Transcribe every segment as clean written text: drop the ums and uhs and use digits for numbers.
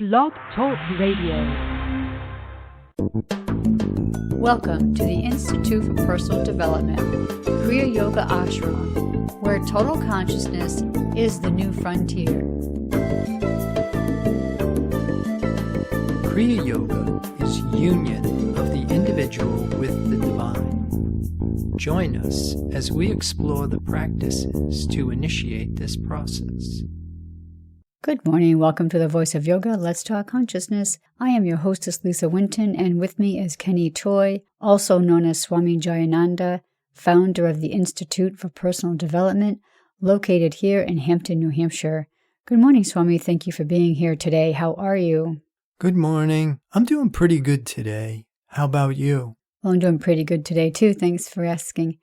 Blog Talk Radio. Welcome to the Institute for Personal Development, Kriya Yoga Ashram, where total consciousness is the new frontier. Kriya Yoga is union of the individual with the divine. Join us as we explore the practices to initiate this process. Good morning. Welcome to the Voice of Yoga. Let's Talk Consciousness. I am your hostess, Lisa Winton, and with me is Kenny Toy, also known as Swami Jayananda, founder of the Institute for Personal Development, located here in Hampton, New Hampshire. Good morning, Swami. Thank you for being here today. How are you? Good morning. I'm doing pretty good today. How about you? Well, I'm doing pretty good today, too. Thanks for asking.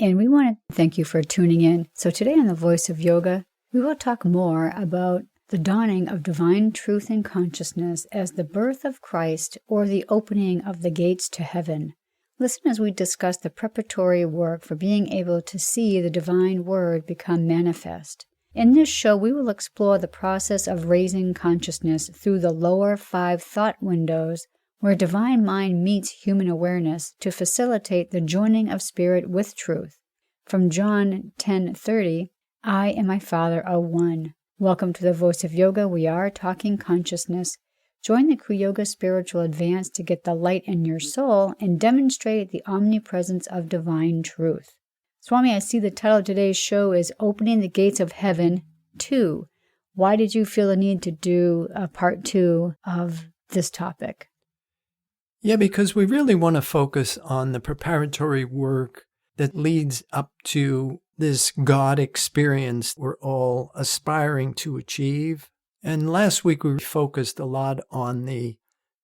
And we want to thank you for tuning in. So today on the Voice of Yoga, we will talk more about the dawning of divine truth and consciousness as the birth of Christ or the opening of the gates to heaven. Listen as we discuss the preparatory work for being able to see the divine word become manifest. In this show, we will explore the process of raising consciousness through the lower 5 thought windows where divine mind meets human awareness to facilitate the joining of spirit with truth. From John 10:30, I and my Father are one. Welcome to the Voice of Yoga. We are talking consciousness. Join the Kriya Yoga Spiritual Advance to get the light in your soul and demonstrate the omnipresence of divine truth. Swami, I see the title of today's show is Opening the Gates of Heaven 2. Why did you feel the need to do a part 2 of this topic? Yeah, because we really want to focus on the preparatory work that leads up to this God experience we're all aspiring to achieve. And last week we focused a lot on the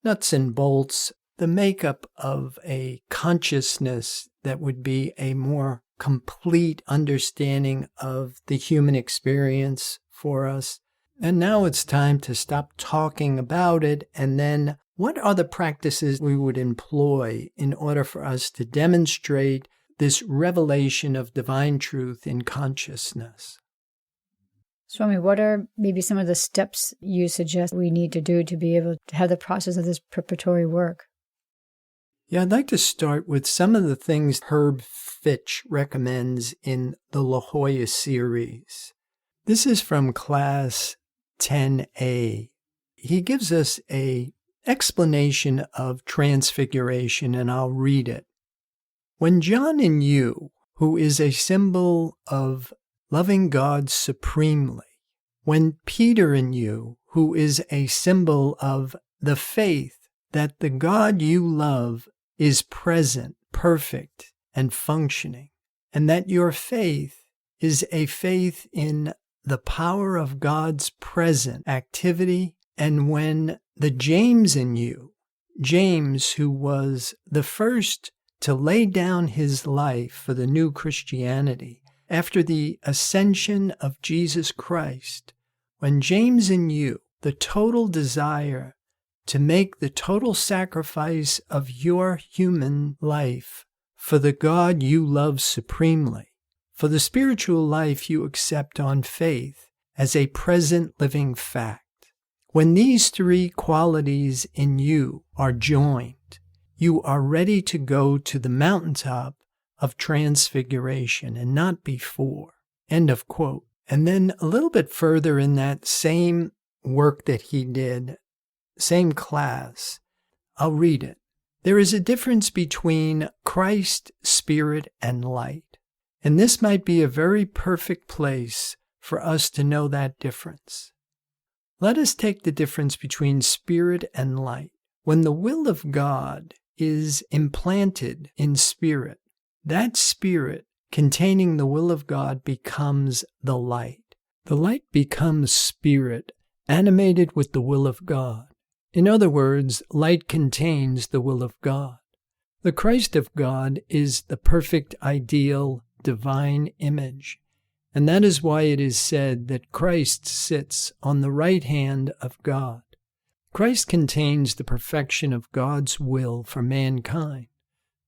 nuts and bolts, the makeup of a consciousness that would be a more complete understanding of the human experience for us. And now it's time to stop talking about it, and then what are the practices we would employ in order for us to demonstrate this revelation of divine truth in consciousness? Swami, what are maybe some of the steps you suggest we need to do to be able to have the process of this preparatory work? Yeah, I'd like to start with some of the things Herb Fitch recommends in the La Jolla series. This is from class 10A. He gives us an explanation of transfiguration, and I'll read it. When John in you, who is a symbol of loving God supremely, when Peter in you, who is a symbol of the faith that the God you love is present, perfect, and functioning, and that your faith is a faith in the power of God's present activity, and when the James in you, James, who was the first to lay down his life for the new Christianity after the ascension of Jesus Christ, when James in you, the total desire to make the total sacrifice of your human life for the God you love supremely, for the spiritual life you accept on faith as a present living fact. When these 3 qualities in you are joined, you are ready to go to the mountaintop of transfiguration and not before. End of quote. And then a little bit further in that same work that he did, same class, I'll read it. There is a difference between Christ, Spirit, and light. And this might be a very perfect place for us to know that difference. Let us take the difference between spirit and light. When the will of God is implanted in spirit, that spirit containing the will of God becomes the light. The light becomes spirit, animated with the will of God. In other words, light contains the will of God. The Christ of God is the perfect, ideal, divine image. And that is why it is said that Christ sits on the right hand of God. Christ contains the perfection of God's will for mankind.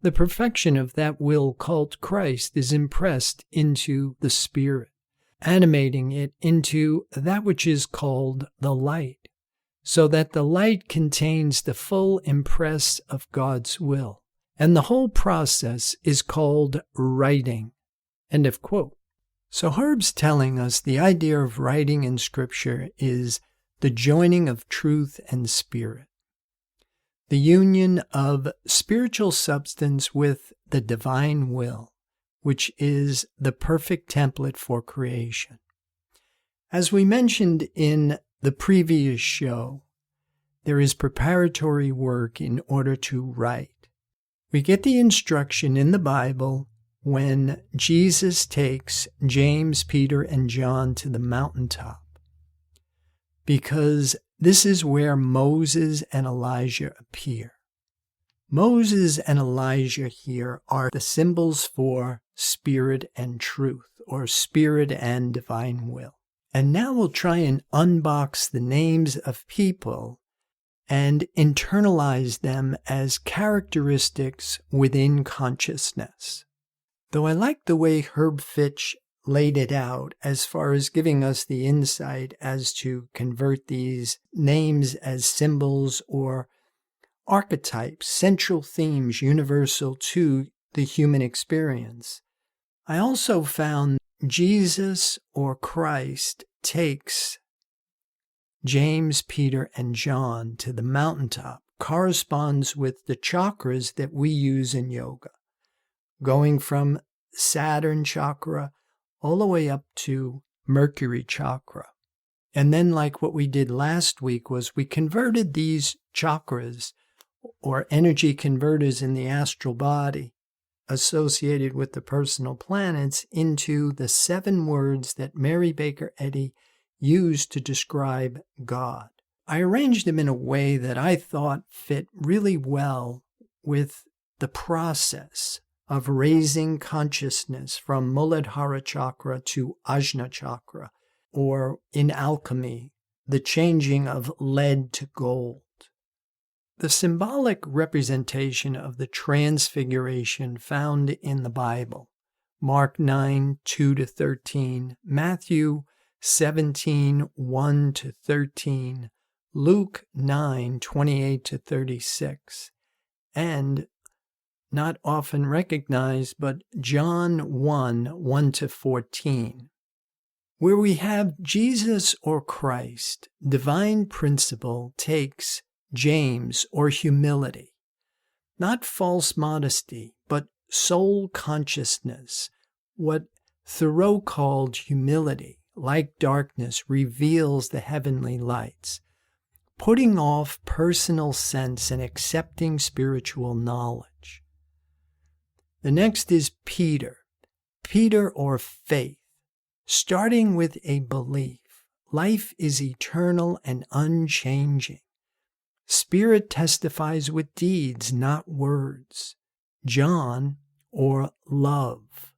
The perfection of that will called Christ is impressed into the Spirit, animating it into that which is called the light. so that the light contains the full impress of God's will. And the whole process is called writing. End of quote. So Herb's telling us the idea of writing in Scripture is the joining of truth and spirit, the union of spiritual substance with the divine will, which is the perfect template for creation. As we mentioned in the previous show, there is preparatory work in order to write. We get the instruction in the Bible when Jesus takes James, Peter, and John to the mountaintop, because this is where Moses and Elijah appear. Moses and Elijah here are the symbols for spirit and truth, or spirit and divine will. And now we'll try and unbox the names of people and internalize them as characteristics within consciousness. Though I like the way Herb Fitch laid it out as far as giving us the insight as to convert these names as symbols or archetypes, central themes universal to the human experience, I also found Jesus or Christ takes James, Peter, and John to the mountaintop corresponds with the chakras that we use in yoga, going from Saturn chakra all the way up to Mercury chakra. And then, like what we did last week, was we converted these chakras or energy converters in the astral body associated with the personal planets into the 7 words that Mary Baker Eddy used to describe God. I arranged them in a way that I thought fit really well with the process of raising consciousness from Muladhara chakra to Ajna chakra, or in alchemy, the changing of lead to gold. The symbolic representation of the transfiguration found in the Bible, Mark 9, 2-13, Matthew 17, 1-13, Luke 9, 28-36, and not often recognized, but John 1, 1-14, where we have Jesus or Christ, divine principle, takes James or humility, not false modesty, but soul consciousness, what Thoreau called humility, like darkness, reveals the heavenly lights, putting off personal sense and accepting spiritual knowledge. The next is Peter or faith, starting with a belief. Life is eternal and unchanging. Spirit testifies with deeds, not words. John, or love.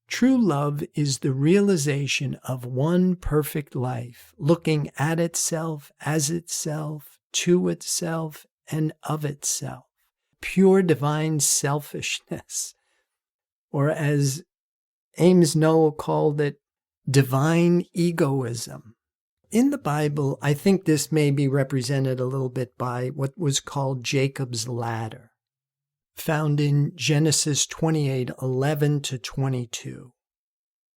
True love is the realization of one perfect life, looking at itself, as itself, to itself, and of itself. Pure divine selfishness, or as Ames Noel called it, divine egoism. In the Bible, I think this may be represented a little bit by what was called Jacob's ladder, found in Genesis 28, 11-22.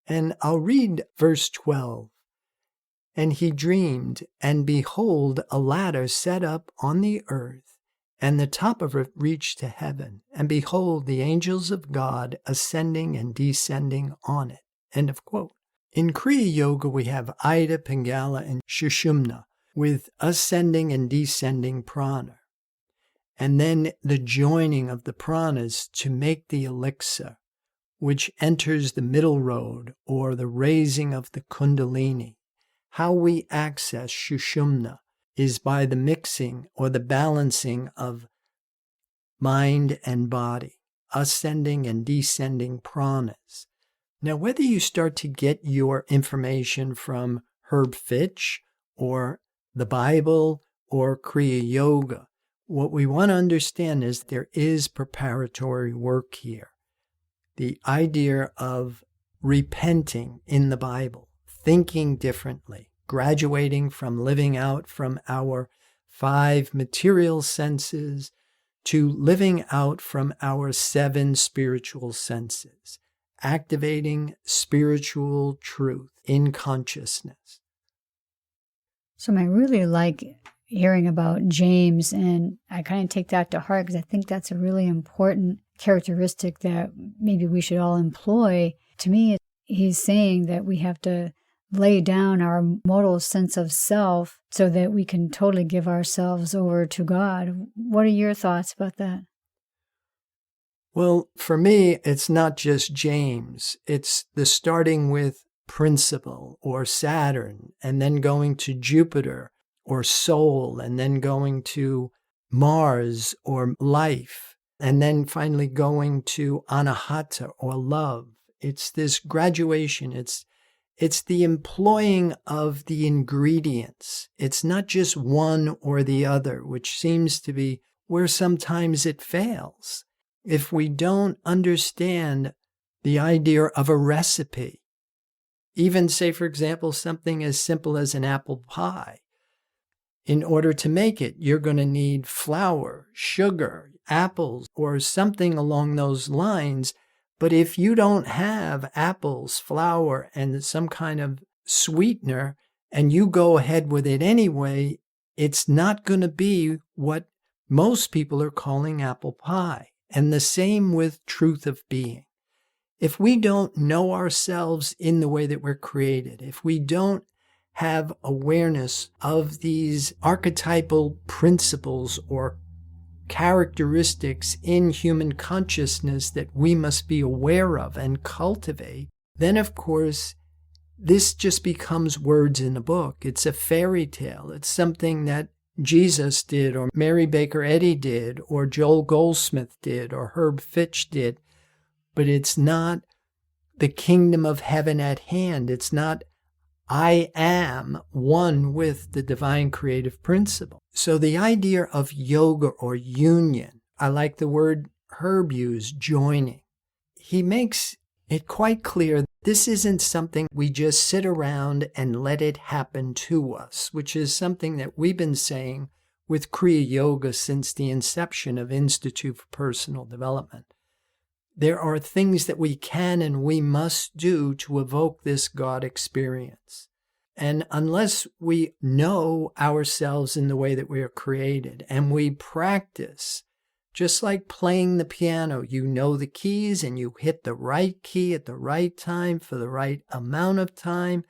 And I'll read verse 12. And he dreamed, and behold, a ladder set up on the earth, and the top of it reached to heaven. And behold, the angels of God ascending and descending on it. End of quote. In Kriya Yoga, we have Ida, Pingala, and Sushumna with ascending and descending prana. And then the joining of the pranas to make the elixir, which enters the middle road, or the raising of the kundalini. How we access Sushumna is by the mixing or the balancing of mind and body, ascending and descending pranas. Now, whether you start to get your information from Herb Fitch or the Bible or Kriya Yoga, what we want to understand is there is preparatory work here. The idea of repenting in the Bible, thinking differently, graduating from living out from our 5 material senses to living out from our 7 spiritual senses, activating spiritual truth in consciousness. So I really like hearing about James, and I kind of take that to heart because I think that's a really important characteristic that maybe we should all employ. To me, he's saying that we have to lay down our mortal sense of self so that we can totally give ourselves over to God. What are your thoughts about that? Well, for me, it's not just James. It's the starting with principle or Saturn, and then going to Jupiter or soul, and then going to Mars or life, and then finally going to Anahata or love. It's this graduation. It's the employing of the ingredients. It's not just one or the other, which seems to be where sometimes it fails. If we don't understand the idea of a recipe, even say, for example, something as simple as an apple pie, in order to make it, you're going to need flour, sugar, apples, or something along those lines. But if you don't have apples, flour, and some kind of sweetener, and you go ahead with it anyway, it's not going to be what most people are calling apple pie. And the same with truth of being. If we don't know ourselves in the way that we're created, if we don't have awareness of these archetypal principles or characteristics in human consciousness that we must be aware of and cultivate, then of course this just becomes words in a book. It's a fairy tale. It's something that Jesus did, or Mary Baker Eddy did, or Joel Goldsmith did, or Herb Fitch did. But it's not the kingdom of heaven at hand. It's not I am one with the divine creative principle. So the idea of yoga or union, I like the word Herb used, joining. He makes it quite clear this isn't something we just sit around and let it happen to us, which is something that we've been saying with Kriya Yoga since the inception of Institute for Personal Development. There are things that we can and we must do to evoke this God experience. And unless we know ourselves in the way that we are created and we practice, just like playing the piano, you know the keys and you hit the right key at the right time for the right amount of time,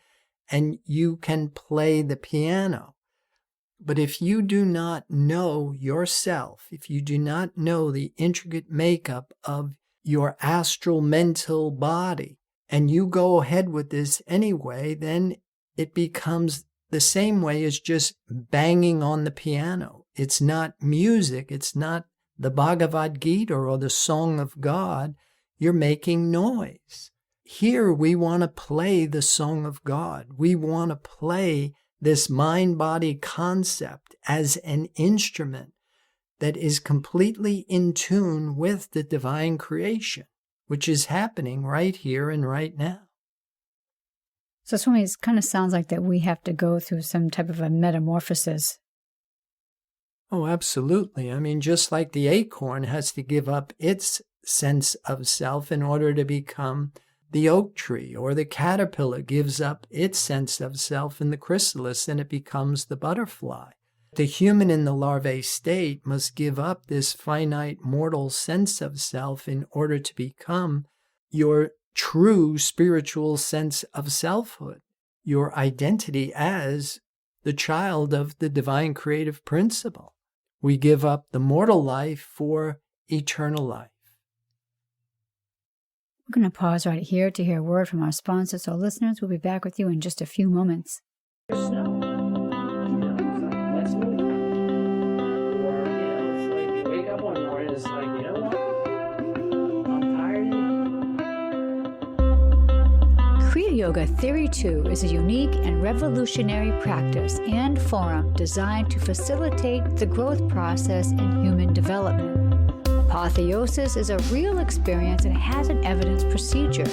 and you can play the piano. But if you do not know yourself, if you do not know the intricate makeup of your astral mental body, and you go ahead with this anyway, then it becomes the same way as just banging on the piano. It's not music. It's not the Bhagavad Gita or the Song of God. You're making noise. Here we want to play the Song of God. We want to play this mind-body concept as an instrument that is completely in tune with the divine creation, which is happening right here and right now. So Swami, it kind of sounds like that we have to go through some type of a metamorphosis. Oh, absolutely. I mean, just like the acorn has to give up its sense of self in order to become the oak tree, or the caterpillar gives up its sense of self in the chrysalis and it becomes the butterfly. The human in the larvae state must give up this finite mortal sense of self in order to become your true spiritual sense of selfhood, your identity as the child of the divine creative principle. We give up the mortal life for eternal life. We're going to pause right here to hear a word from our sponsors. So listeners, we'll be back with you in just a few moments. Kriya Yoga Theory 2 is a unique and revolutionary practice and forum designed to facilitate the growth process in human development. Apotheosis is a real experience and has an evidence procedure.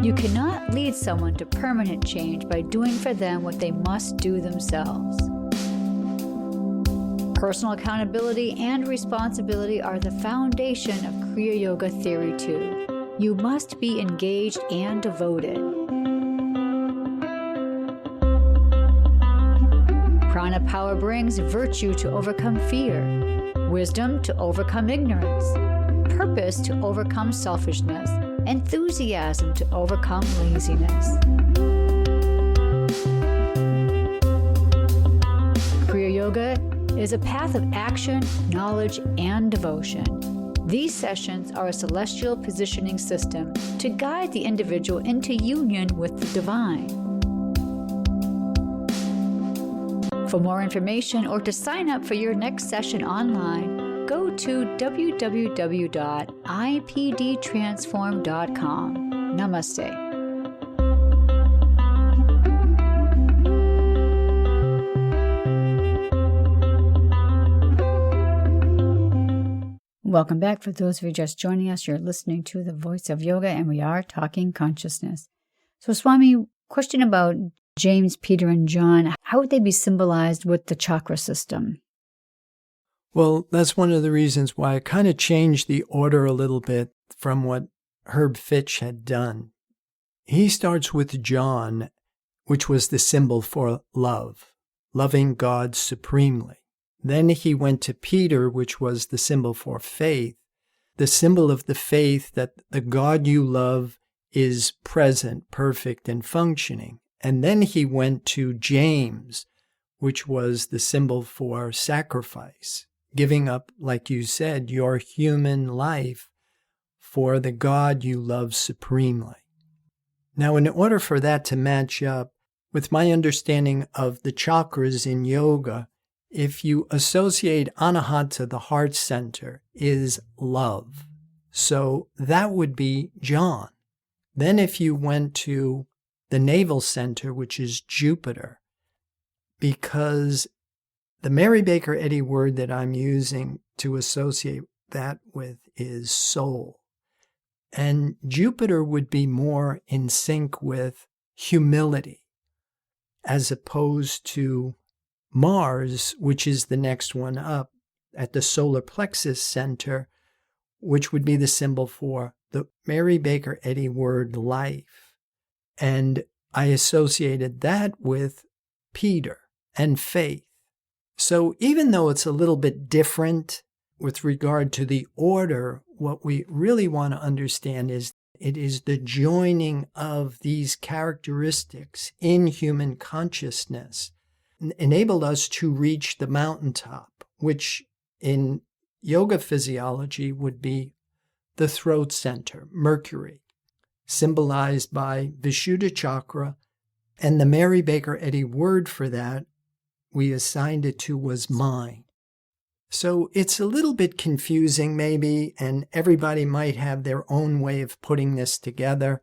You cannot lead someone to permanent change by doing for them what they must do themselves. Personal accountability and responsibility are the foundation of Kriya Yoga Theory 2. You must be engaged and devoted. Prana power brings virtue to overcome fear, wisdom to overcome ignorance, purpose to overcome selfishness, enthusiasm to overcome laziness. Kriya Yoga is a path of action, knowledge, and devotion. These sessions are a celestial positioning system to guide the individual into union with the divine. For more information or to sign up for your next session online, go to www.ipdtransform.com. Namaste. Welcome back. For those of you just joining us, you're listening to The Voice of Yoga, and we are talking consciousness. So, Swami, question about James, Peter, and John. How would they be symbolized with the chakra system? Well, that's one of the reasons why I kind of changed the order a little bit from what Herb Fitch had done. He starts with John, which was the symbol for love, loving God supremely. Then he went to Peter, which was the symbol for faith, the symbol of the faith that the God you love is present, perfect, and functioning. And then he went to James, which was the symbol for sacrifice, giving up, like you said, your human life for the God you love supremely. Now, in order for that to match up with my understanding of the chakras in yoga, if you associate Anahata, the heart center, is love. So that would be John. Then if you went to the navel center, which is Jupiter, because the Mary Baker Eddy word that I'm using to associate that with is soul. And Jupiter would be more in sync with humility, as opposed to Mars, which is the next one up at the solar plexus center, which would be the symbol for the Mary Baker Eddy word life. And I associated that with Peter and faith. So even though it's a little bit different with regard to the order, what we really want to understand is it is the joining of these characteristics in human consciousness enabled us to reach the mountaintop, which in yoga physiology would be the throat center, Mercury, symbolized by Vishuddha chakra, and the Mary Baker Eddy word for that we assigned it to was mind. So it's a little bit confusing maybe, and everybody might have their own way of putting this together.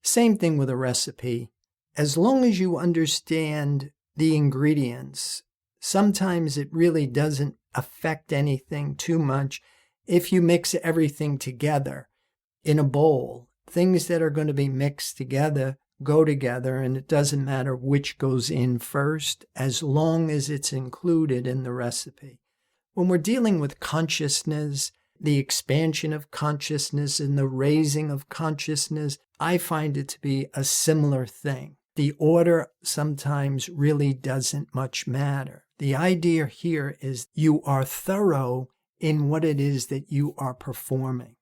Same thing with a recipe. As long as you understand the ingredients, sometimes it really doesn't affect anything too much if you mix everything together in a bowl. Things that are going to be mixed together go together, and it doesn't matter which goes in first as long as it's included in the recipe. When we're dealing with consciousness, the expansion of consciousness and the raising of consciousness, I find it to be a similar thing. The order sometimes really doesn't much matter. The idea here is you are thorough in what it is that you are performing.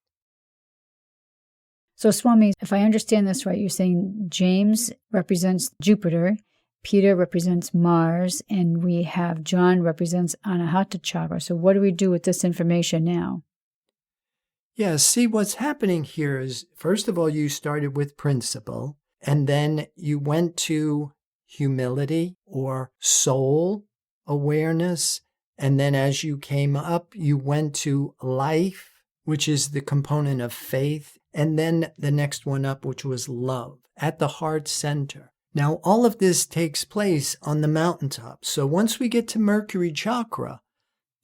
So, Swami, if I understand this right, you're saying James represents Jupiter, Peter represents Mars, and we have John represents Anahata chakra. So what do we do with this information now? Yeah, see, what's happening here is, first of all, you started with principle, and then you went to humility or soul awareness. And then as you came up, you went to life, which is the component of faith. And then the next one up, which was love at the heart center. Now, all of this takes place on the mountaintop. So once we get to Mercury chakra,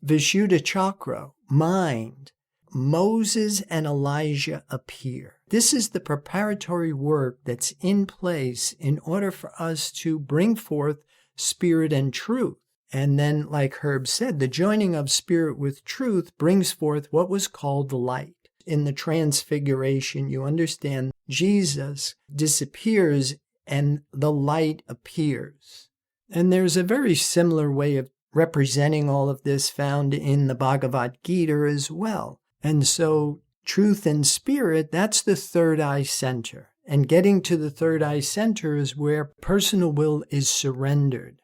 Vishuddha chakra, mind, Moses and Elijah appear. This is the preparatory work that's in place in order for us to bring forth spirit and truth. And then, like Herb said, the joining of spirit with truth brings forth what was called light. In the Transfiguration, you understand, Jesus disappears and the light appears. And there's a very similar way of representing all of this found in the Bhagavad Gita as well. And so truth and spirit, that's the third eye center. And getting to the third eye center is where personal will is surrendered.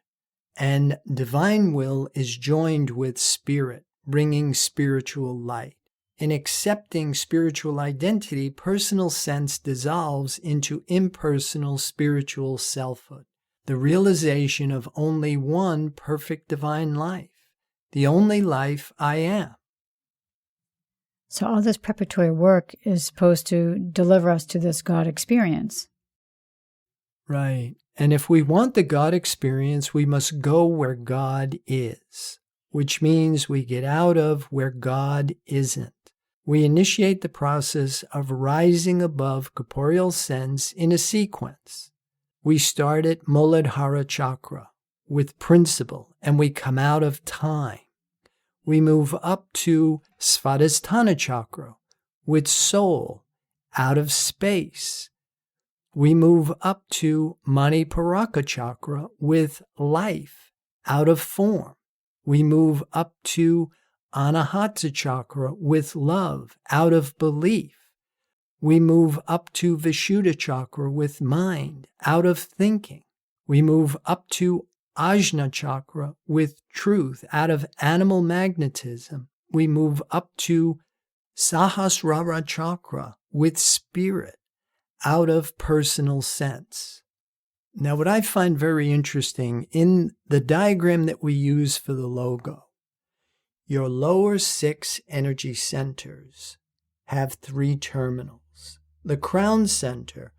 And divine will is joined with spirit, bringing spiritual light. In accepting spiritual identity, personal sense dissolves into impersonal spiritual selfhood. The realization of only one perfect divine life, the only life I am. So all this preparatory work is supposed to deliver us to this God experience. Right. And if we want the God experience, we must go where God is, which means we get out of where God isn't. We initiate the process of rising above corporeal sense in a sequence. We start at Muladhara Chakra with principle, and we come out of time. We move up to Svadhisthana Chakra with soul, out of space. We move up to Maniparaka Chakra with life, out of form. We move up to Anahata Chakra with love, out of belief. We move up to Vishuddha Chakra with mind, out of thinking. We move up to Ajna Chakra with truth, out of animal magnetism. We move up to Sahasrara Chakra with spirit, out of personal sense. Now, what I find very interesting in the diagram that we use for the logo, your lower 6 energy centers have 3 terminals. The crown center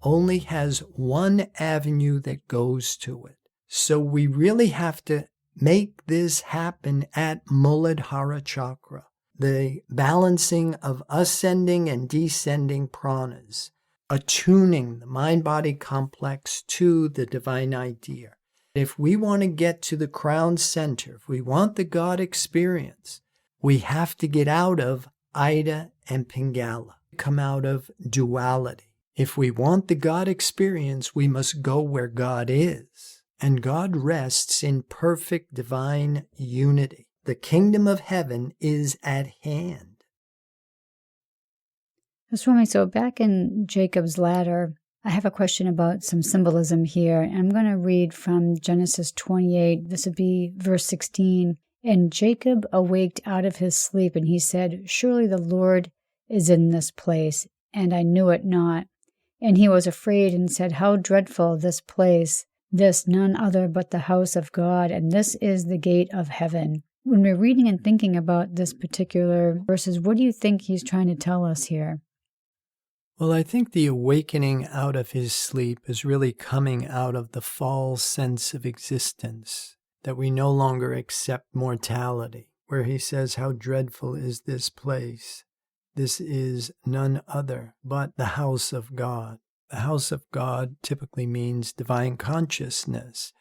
only has one avenue that goes to it. So we really have to make this happen at Muladhara Chakra, the balancing of ascending and descending pranas, attuning the mind-body complex to the divine idea. If we want to get to the crown center, if we want the God experience, we have to get out of Ida and Pingala, come out of duality. If we want the God experience, we must go where God is. And God rests in perfect divine unity. The kingdom of heaven is at hand. Swami, so back in Jacob's ladder, I have a question about some symbolism here. And I'm going to read from Genesis 28. This would be verse 16. And Jacob awaked out of his sleep, and he said, "Surely the Lord is in this place, and I knew it not." And he was afraid and said, "How dreadful this place, this none other but the house of God, and this is the gate of heaven." When we're reading and thinking about this particular verses, what do you think he's trying to tell us here? Well, I think the awakening out of his sleep is really coming out of the false sense of existence, that we no longer accept mortality, where he says, "How dreadful is this place. This is none other but the house of God." The house of God typically means divine consciousness,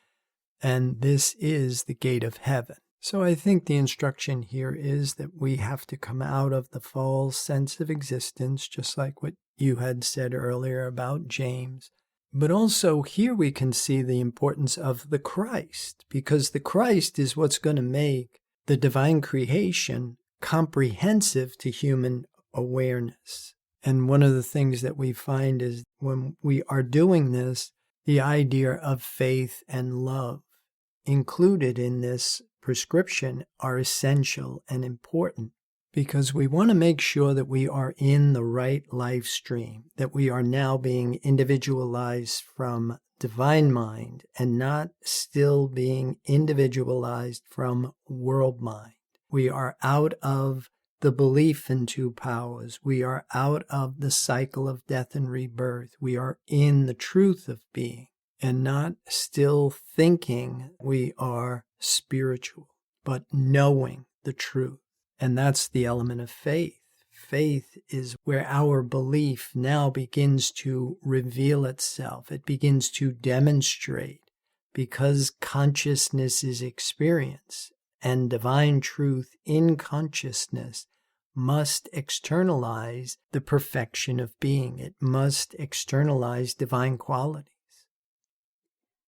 and this is the gate of heaven. So I think the instruction here is that we have to come out of the false sense of existence, just like what you had said earlier about James. But also here we can see the importance of the Christ, because the Christ is what's going to make the divine creation comprehensive to human awareness. And one of the things that we find is when we are doing this, the idea of faith and love included in this prescription are essential and important, because we want to make sure that we are in the right life stream, that we are now being individualized from divine mind and not still being individualized from world mind. We are out of the belief in 2 powers. We are out of the cycle of death and rebirth. We are in the truth of being and not still thinking we are spiritual, but knowing the truth. And that's the element of faith. faith is where our belief now begins to reveal itself. It begins to demonstrate, because consciousness is experience, and divine truth in consciousness must externalize the perfection of being. It must externalize divine qualities.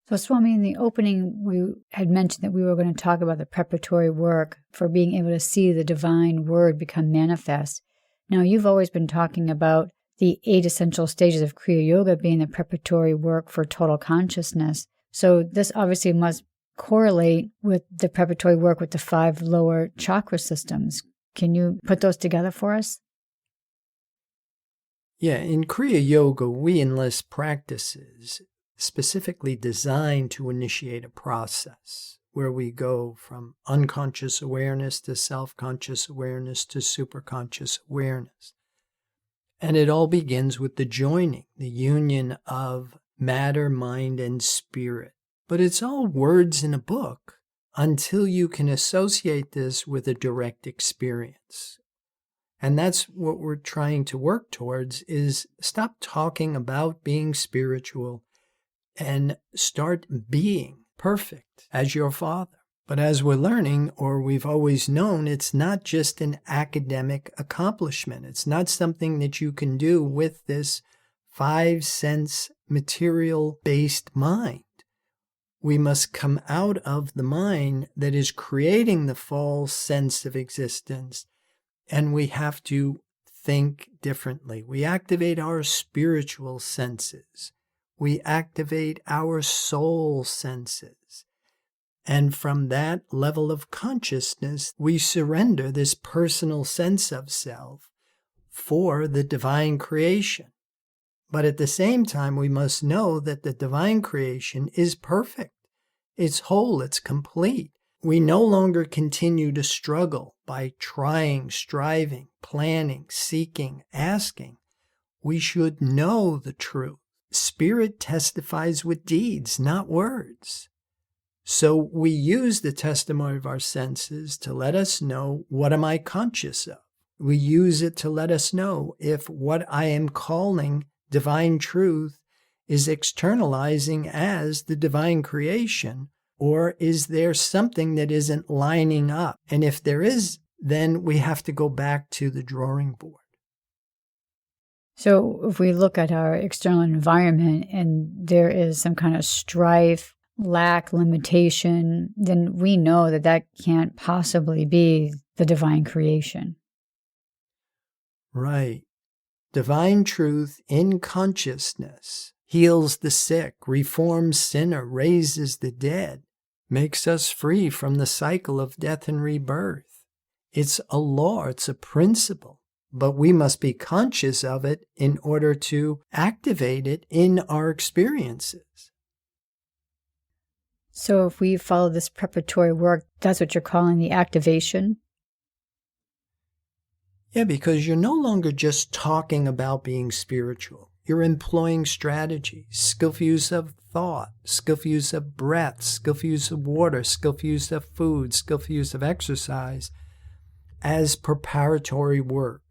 So, Swami, in the opening, we had mentioned that we were going to talk about the preparatory work for being able to see the divine word become manifest. Now, you've always been talking about the 8 essential stages of Kriya Yoga being the preparatory work for total consciousness. So this obviously must correlate with the preparatory work with the 5 lower chakra systems. Can you put those together for us? Yeah, in Kriya Yoga, we enlist practices specifically designed to initiate a process where we go from unconscious awareness to self-conscious awareness to superconscious awareness. And it all begins with the joining, the union of matter, mind, and spirit. But it's all words in a book until you can associate this with a direct experience. And that's what we're trying to work towards, is stop talking about being spiritual and start being perfect as your Father. But as we're learning, or we've always known, it's not just an academic accomplishment. It's not something that you can do with this 5-sense material-based mind. We must come out of the mind that is creating the false sense of existence, and we have to think differently. We activate our spiritual senses. We activate our soul senses. And from that level of consciousness, we surrender this personal sense of self for the divine creation. But at the same time, we must know that the divine creation is perfect. It's whole, it's complete. We no longer continue to struggle by trying, striving, planning, seeking, asking. We should know the truth. Spirit testifies with deeds, not words. So we use the testimony of our senses to let us know, what am I conscious of? We use it to let us know if what I am calling divine truth is externalizing as the divine creation, or is there something that isn't lining up? And if there is, then we have to go back to the drawing board. So if we look at our external environment and there is some kind of strife, lack, limitation, then we know that that can't possibly be the divine creation. Right. Divine truth in consciousness heals the sick, reforms sinner, raises the dead, makes us free from the cycle of death and rebirth. It's a law, it's a principle, but we must be conscious of it in order to activate it in our experiences. So if we follow this preparatory work, that's what you're calling the activation? Yeah, because you're no longer just talking about being spiritual. You're employing strategies, skillful use of thought, skillful use of breath, skillful use of water, skillful use of food, skillful use of exercise as preparatory work,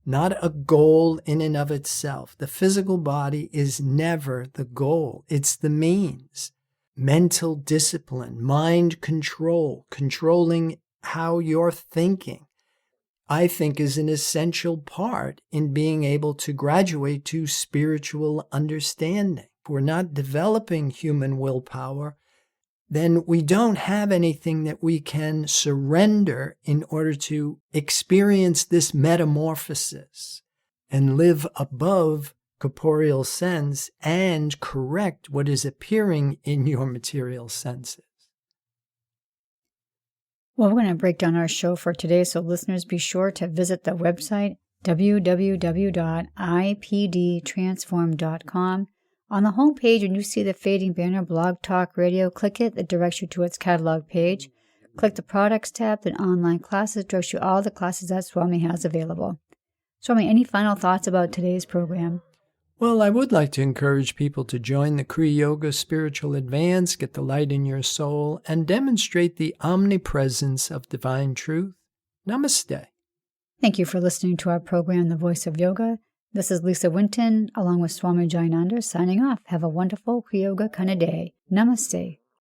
not a goal in and of itself. The physical body is never the goal. It's the means. Mental discipline, mind control, controlling how you're thinking, I think is an essential part in being able to graduate to spiritual understanding. If we're not developing human willpower, then we don't have anything that we can surrender in order to experience this metamorphosis and live above corporeal sense and correct what is appearing in your material senses. Well, we're going to break down our show for today, so listeners, be sure to visit the website www.ipdtransform.com. On the home page, when you see the fading banner Blog Talk Radio, click it. It directs you to its catalog page. Click the Products tab, then Online Classes directs you all the classes that Swami has available. Swami, any final thoughts about today's program? Well, I would like to encourage people to join the Kriya Yoga Spiritual Advance, get the light in your soul, and demonstrate the omnipresence of divine truth. Namaste. Thank you for listening to our program, The Voice of Yoga. This is Lisa Winton, along with Swami Jayananda, signing off. Have a wonderful Kriya Yoga kind of day. Namaste.